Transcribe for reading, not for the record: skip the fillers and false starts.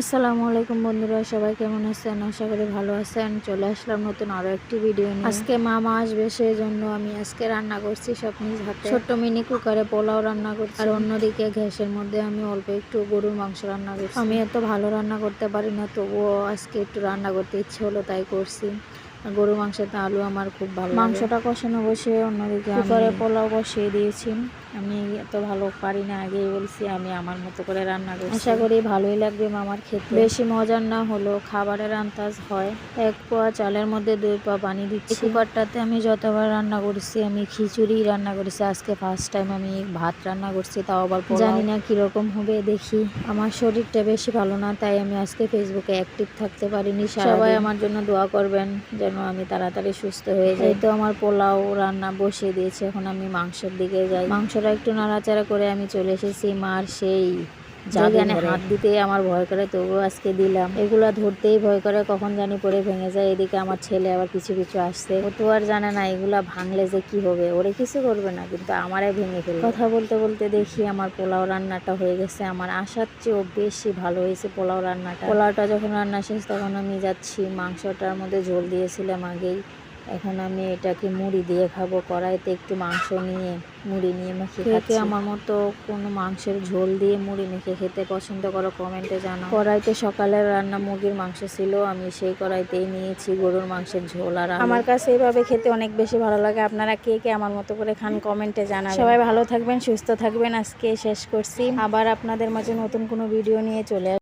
আসসালামু আলাইকুম বন্ধুরা, সবাই কেমন আছেন? আশা করি ভালো আছেন। চলে আসলাম নতুন আরো একটি ভিডিও নিয়ে। আজকে মামা আসবে, সেই জন্য আমি আজকে রান্না করছি সব নিজ হাতে। ছোট্ট মিনি কুকারে পোলাও রান্না করছি, আর অন্যদিকে গ্যাসের মধ্যে আমি অল্প একটু গরুর মাংস রান্না করছি। আমি এত ভালো রান্না করতে পারি না, তবুও আজকে একটু রান্না করতে ইচ্ছে হলো, তাই করছি। গরুর মাংসতে আলু আমার খুব ভালো লাগে। মাংসটা কষানো বসিয়ে অন্যদিকে কুকারে পোলাও বসিয়ে দিয়েছি। আমি এত ভালো পারি না, আগেই বলছি, আমি আমার মতো করে রান্না করছি। আশা করি ভালোই লাগবে মামার খেতে। বেশি মজার না হলো খাবারের আন্দাজ হয়। 1 পোয়া চালের মধ্যে 2 পোয়া পানি দিচ্ছি। কুকারটাতে আমি যতবার রান্না করছি, আমি খিচুড়ি রান্না করেছি, আজকে ফার্স্ট টাইম আমি ভাত রান্না করছি, তাও আবার জানি না কিরকম হবে, দেখি। আমার শরীরটা বেশি ভালো না, তাই আমি আজকে ফেসবুকে অ্যাক্টিভ থাকতে পারিনি। সবাই আমার জন্য দোয়া করবেন যেন আমি তাড়াতাড়ি সুস্থ হয়ে যাই। এই তো আমার পোলাও রান্না বসিয়ে দিয়েছে, এখন আমি মাংসের দিকে যাই। মাংসটা একটু নাড়াচাড়া করে আমি চলে এসেছি মার সেই যেখানে হাত দিতে আমার ভয় করে, তবুও আজকে দিলাম। এগুলা ধরতেই ভয় করে, কখন জানি পরে ভেঙে যায়। এদিকে আমার ছেলে আবার পিছু পিছু আসছে, ও তো আর জানে না এগুলা ভাঙলে যে কি হবে। ওরে কিছু করবে না, কিন্তু আমারে ভেঙে ফেলবে। কথা বলতে বলতে দেখি আমার পোলাও রান্নাটা হয়ে গেছে। আমার আশার চেয়েও বেশি ভালো হয়েছে পোলাও রান্নাটা। পোলাওটা যখন রান্না শেষ, তখন আমি যাচ্ছি, মাংসটার মধ্যে ঝোল দিয়েছিলাম আগেই, এখন আমি এটাকে মুড়ি দিয়ে খাবো। কড়াইতে একটু মাংস নিয়ে মুড়ি নিয়ে মেখে খাচ্ছি। আমার মতো কোনো মাংসের ঝোল দিয়ে মুড়ি মেখে খেতে পছন্দ করো, কমেন্টে জানাও। কড়াইতে সকালের রান্না মুরগির মাংস ছিল, আমি সেই কড়াইতেই নিয়েছি গরুর মাংসের ঝোল। আর আমার কাছে এইভাবে খেতে অনেক বেশি ভালো লাগে। আপনারা কে কে আমার মতো করে খান কমেন্টে জানাবেন। সবাই ভালো থাকবেন, সুস্থ থাকবেন। আজকে শেষ করছি, আবার আপনাদের মাঝে নতুন কোনো ভিডিও নিয়ে চলে